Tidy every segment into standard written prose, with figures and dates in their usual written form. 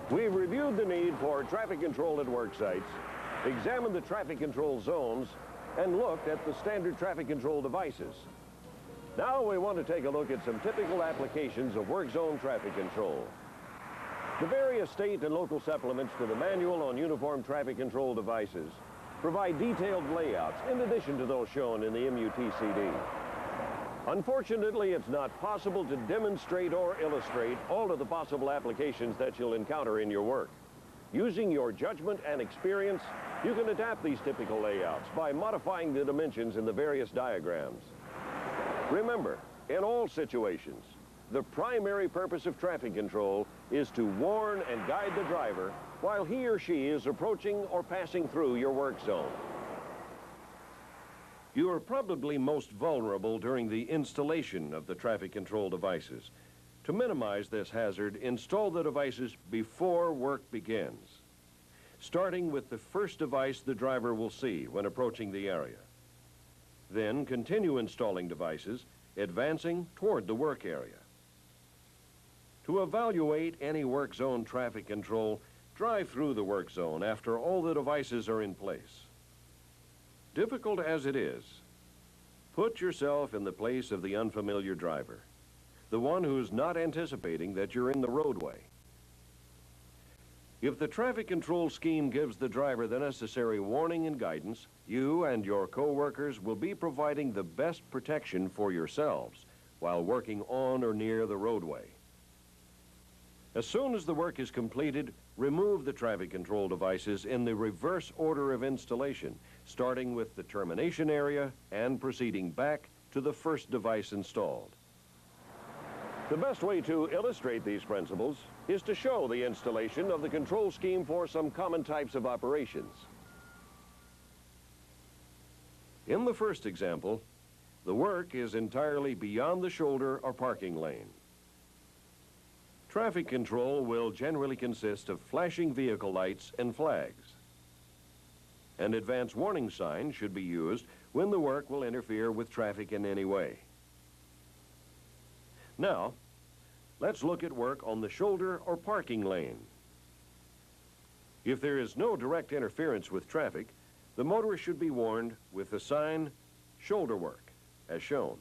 We've reviewed the need for traffic control at work sites, examined the traffic control zones, and looked at the standard traffic control devices. Now we want to take a look at some typical applications of work zone traffic control. The various state and local supplements to the Manual on Uniform Traffic Control Devices provide detailed layouts in addition to those shown in the MUTCD. Unfortunately, it's not possible to demonstrate or illustrate all of the possible applications that you'll encounter in your work. Using your judgment and experience, you can adapt these typical layouts by modifying the dimensions in the various diagrams. Remember, in all situations, the primary purpose of traffic control is to warn and guide the driver while he or she is approaching or passing through your work zone. You are probably most vulnerable during the installation of the traffic control devices. To minimize this hazard, install the devices before work begins, starting with the first device the driver will see when approaching the area. Then continue installing devices, advancing toward the work area. To evaluate any work zone traffic control, drive through the work zone after all the devices are in place. Difficult as it is, put yourself in the place of the unfamiliar driver, the one who's not anticipating that you're in the roadway. If the traffic control scheme gives the driver the necessary warning and guidance, you and your co-workers will be providing the best protection for yourselves while working on or near the roadway. As soon as the work is completed, remove the traffic control devices in the reverse order of installation, starting with the termination area and proceeding back to the first device installed. The best way to illustrate these principles is to show the installation of the control scheme for some common types of operations. In the first example, the work is entirely beyond the shoulder or parking lane. Traffic control will generally consist of flashing vehicle lights and flags. An advance warning sign should be used when the work will interfere with traffic in any way. Now, let's look at work on the shoulder or parking lane. If there is no direct interference with traffic, the motorist should be warned with the sign "Shoulder Work," as shown.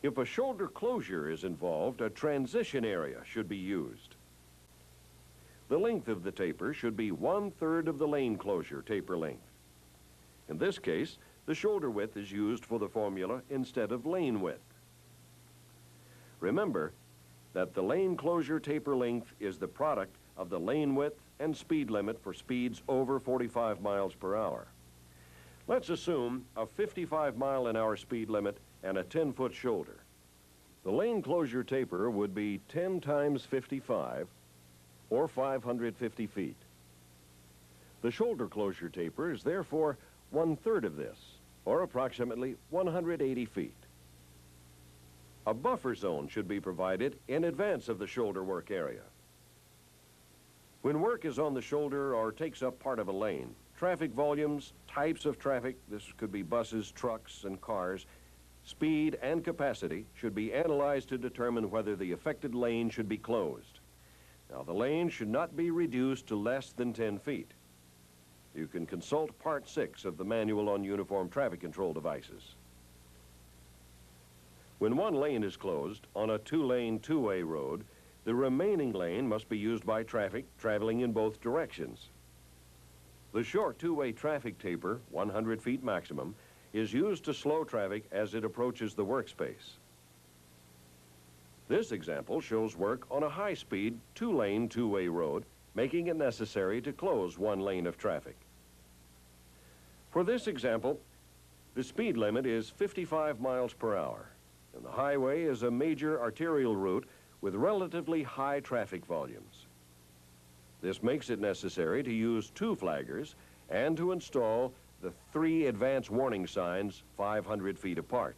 If a shoulder closure is involved, a transition area should be used. The length of the taper should be 1/3 of the lane closure taper length. In this case, the shoulder width is used for the formula instead of lane width. Remember that the lane closure taper length is the product of the lane width and speed limit for speeds over 45 miles per hour. Let's assume a 55-mile-an-hour speed limit and a 10-foot shoulder. The lane closure taper would be 10 times 55, or 550 feet. The shoulder closure taper is therefore 1/3 of this, or approximately 180 feet. A buffer zone should be provided in advance of the shoulder work area. When work is on the shoulder or takes up part of a lane, traffic volumes, types of traffic, this could be buses, trucks, and cars, speed and capacity should be analyzed to determine whether the affected lane should be closed. Now, the lane should not be reduced to less than 10 feet. You can consult Part 6 of the Manual on Uniform Traffic Control Devices. When one lane is closed on a 2-lane, 2-way road, the remaining lane must be used by traffic traveling in both directions. The short 2-way traffic taper, 100 feet maximum, is used to slow traffic as it approaches the workspace. This example shows work on a high-speed 2-lane, 2-way road, making it necessary to close one lane of traffic. For this example, the speed limit is 55 miles per hour, and the highway is a major arterial route with relatively high traffic volumes. This makes it necessary to use 2 flaggers and to install the 3 advance warning signs 500 feet apart.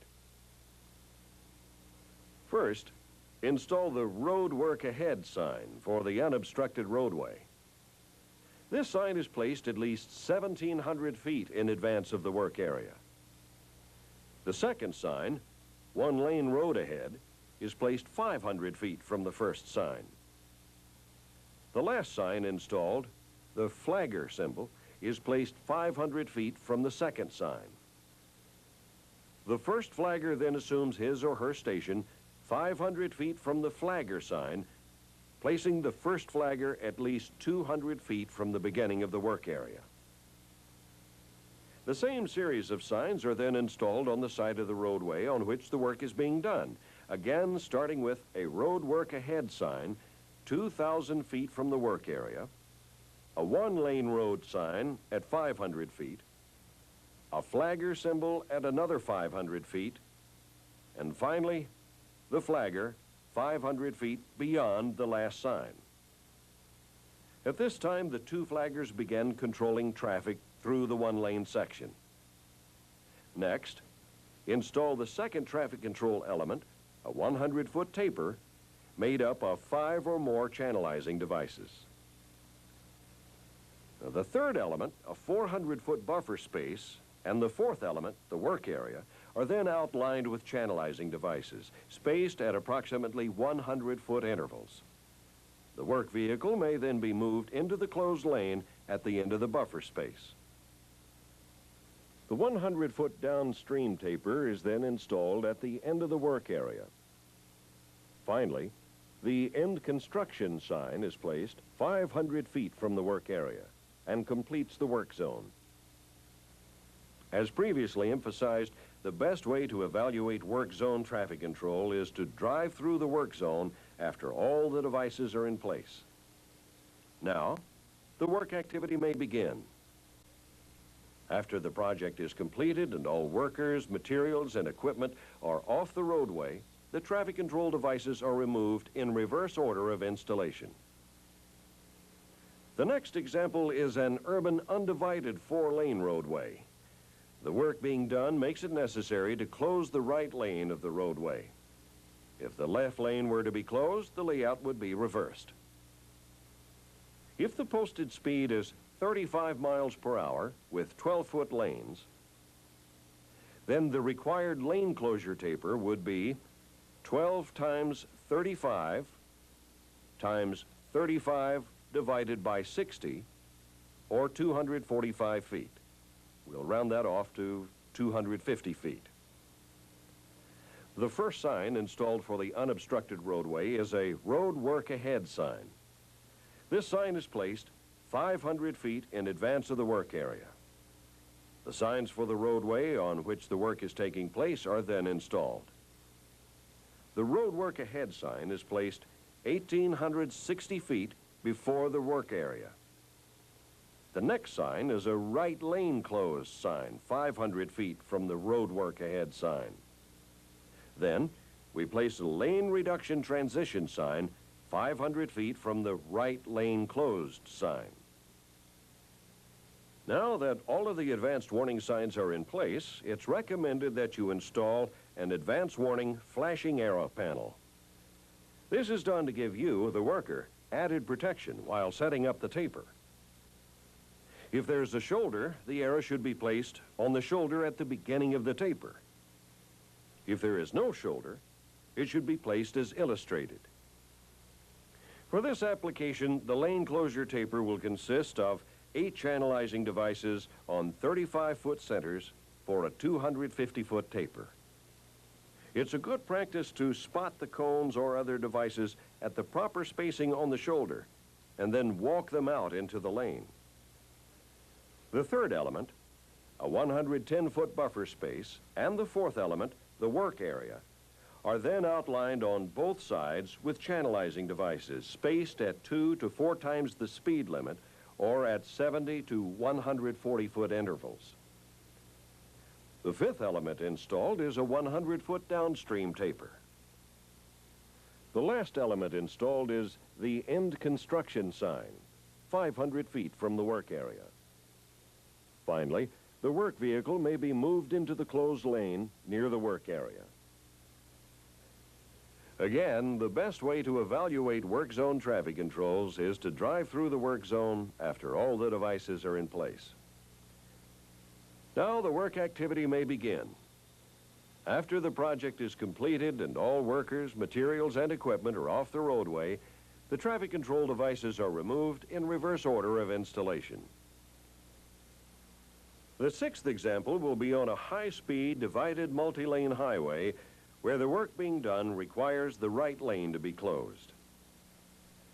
First, install the Road Work Ahead sign for the unobstructed roadway. This sign is placed at least 1,700 feet in advance of the work area. The second sign, 1 lane road ahead, is placed 500 feet from the first sign. The last sign installed, the flagger symbol, is placed 500 feet from the second sign. The first flagger then assumes his or her station 500 feet from the flagger sign, placing the first flagger at least 200 feet from the beginning of the work area. The same series of signs are then installed on the side of the roadway on which the work is being done, again starting with a road work ahead sign 2,000 feet from the work area, a one-lane road sign at 500 feet, a flagger symbol at another 500 feet, and finally, the flagger 500 feet beyond the last sign. At this time, the two flaggers began controlling traffic through the one-lane section. Next, install the second traffic control element, a 100-foot taper, made up of 5 or more channelizing devices. Now, the third element, a 400-foot buffer space, and the fourth element, the work area, are then outlined with channelizing devices, spaced at approximately 100-foot intervals. The work vehicle may then be moved into the closed lane at the end of the buffer space. The 100-foot downstream taper is then installed at the end of the work area. Finally, the end construction sign is placed 500 feet from the work area and completes the work zone. As previously emphasized, the best way to evaluate work zone traffic control is to drive through the work zone after all the devices are in place. Now, the work activity may begin. After the project is completed and all workers, materials, and equipment are off the roadway, the traffic control devices are removed in reverse order of installation. The next example is an urban undivided 4-lane roadway. The work being done makes it necessary to close the right lane of the roadway. If the left lane were to be closed, the layout would be reversed. If the posted speed is 35 miles per hour with 12-foot lanes, then the required lane closure taper would be 12 times 35 times 35 divided by 60, or 245 feet. We'll round that off to 250 feet. The first sign installed for the unobstructed roadway is a road work ahead sign. This sign is placed 500 feet in advance of the work area. The signs for the roadway on which the work is taking place are then installed. The road work ahead sign is placed 1,860 feet before the work area. The next sign is a right lane closed sign, 500 feet from the road work ahead sign. Then, we place a lane reduction transition sign 500 feet from the right lane closed sign. Now that all of the advanced warning signs are in place, it's recommended that you install an advance warning flashing arrow panel. This is done to give you, the worker, added protection while setting up the taper. If there's a shoulder, the arrow should be placed on the shoulder at the beginning of the taper. If there is no shoulder, it should be placed as illustrated. For this application, the lane closure taper will consist of 8 channelizing devices on 35-foot centers for a 250-foot taper. It's a good practice to spot the cones or other devices at the proper spacing on the shoulder and then walk them out into the lane. The third element, a 110-foot buffer space, and the fourth element, the work area, are then outlined on both sides with channelizing devices spaced at 2 to 4 times the speed limit or at 70 to 140-foot intervals. The fifth element installed is a 100-foot downstream taper. The last element installed is the end construction sign, 500 feet from the work area. Finally, the work vehicle may be moved into the closed lane near the work area. Again, the best way to evaluate work zone traffic controls is to drive through the work zone after all the devices are in place. Now the work activity may begin. After the project is completed and all workers, materials, and equipment are off the roadway, The traffic control devices are removed in reverse order of installation. The sixth example will be on a high-speed divided multi-lane highway where the work being done requires the right lane to be closed.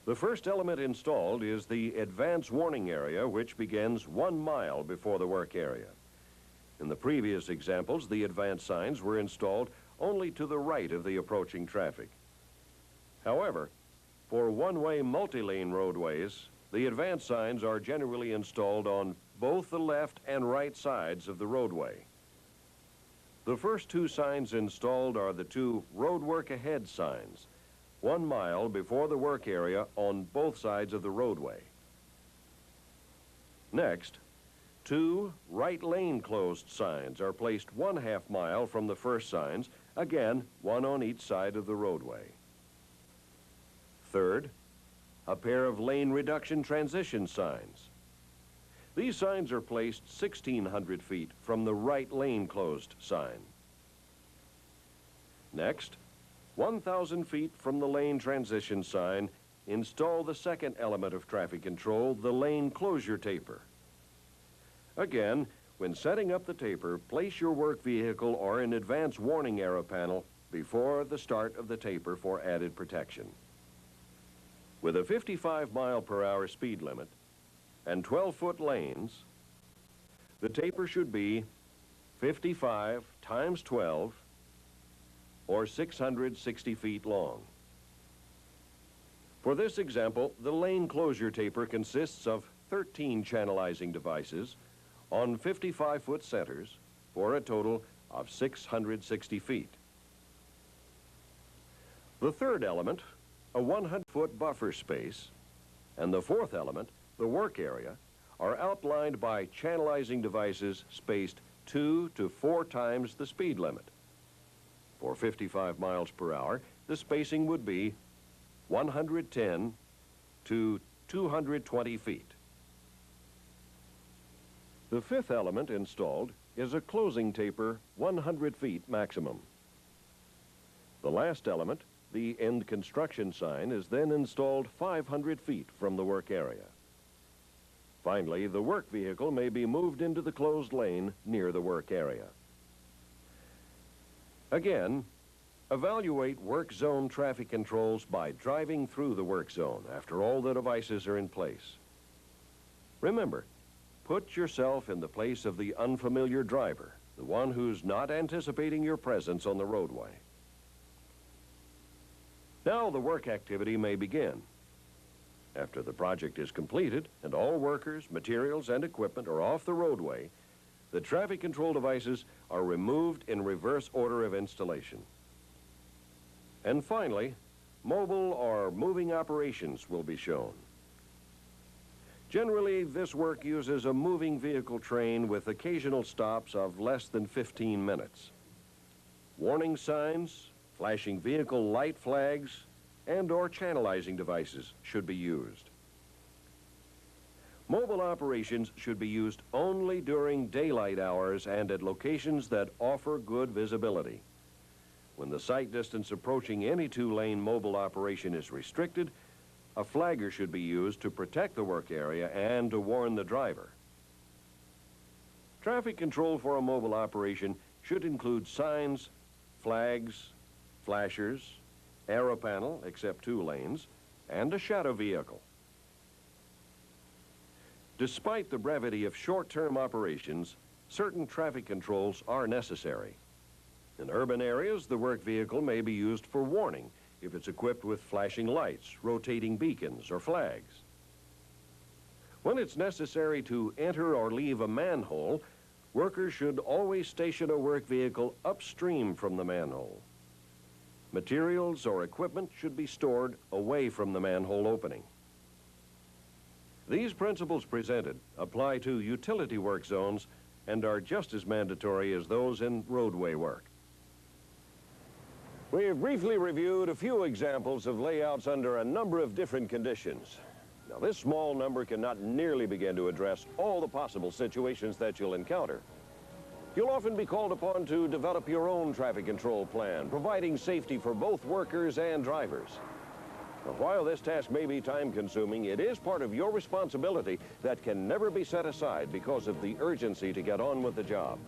The first element installed is the advance warning area, which begins 1 mile before the work area. In the previous examples, the advance signs were installed only to the right of the approaching traffic. However, for one-way multi-lane roadways, the advance signs are generally installed on both the left and right sides of the roadway. The first two signs installed are the two road work ahead signs, 1 mile before the work area on both sides of the roadway. Next, two right lane closed signs are placed 1/2 mile from the first signs, again, one on each side of the roadway. Third, a pair of lane reduction transition signs. These signs are placed 1,600 feet from the right lane closed sign. Next, 1,000 feet from the lane transition sign, install the second element of traffic control, the lane closure taper. Again, when setting up the taper, place your work vehicle or an advance warning arrow panel before the start of the taper for added protection. With a 55-mile-per-hour speed limit and 12-foot lanes, the taper should be 55 times 12 or 660 feet long. For this example, the lane closure taper consists of 13 channelizing devices on 55-foot centers for a total of 660 feet. The third element, a 100-foot buffer space, and the fourth element, the work area, are outlined by channelizing devices spaced 2 to 4 times the speed limit. For 55 miles per hour, the spacing would be 110 to 220 feet. The fifth element installed is a closing taper 100 feet maximum. The last element, the end construction sign, is then installed 500 feet from the work area. Finally, the work vehicle may be moved into the closed lane near the work area. Again, evaluate work zone traffic controls by driving through the work zone after all the devices are in place. Remember, put yourself in the place of the unfamiliar driver, the one who's not anticipating your presence on the roadway. Now the work activity may begin. After the project is completed and all workers, materials, and equipment are off the roadway, the traffic control devices are removed in reverse order of installation. And finally, mobile or moving operations will be shown. Generally, this work uses a moving vehicle train with occasional stops of less than 15 minutes. Warning signs, flashing vehicle light flags, and/or channelizing devices should be used. Mobile operations should be used only during daylight hours and at locations that offer good visibility. When the sight distance approaching any two-lane mobile operation is restricted, a flagger should be used to protect the work area and to warn the driver. Traffic control for a mobile operation should include signs, flags, flashers, arrow panel, except 2 lanes, and a shadow vehicle. Despite the brevity of short-term operations, certain traffic controls are necessary. In urban areas, the work vehicle may be used for warning if it's equipped with flashing lights, rotating beacons, or flags. When it's necessary to enter or leave a manhole, workers should always station a work vehicle upstream from the manhole. Materials or equipment should be stored away from the manhole opening. These principles presented apply to utility work zones and are just as mandatory as those in roadway work. We have briefly reviewed a few examples of layouts under a number of different conditions. Now, this small number cannot nearly begin to address all the possible situations that you'll encounter. You'll often be called upon to develop your own traffic control plan, providing safety for both workers and drivers. But while this task may be time-consuming, it is part of your responsibility that can never be set aside because of the urgency to get on with the job.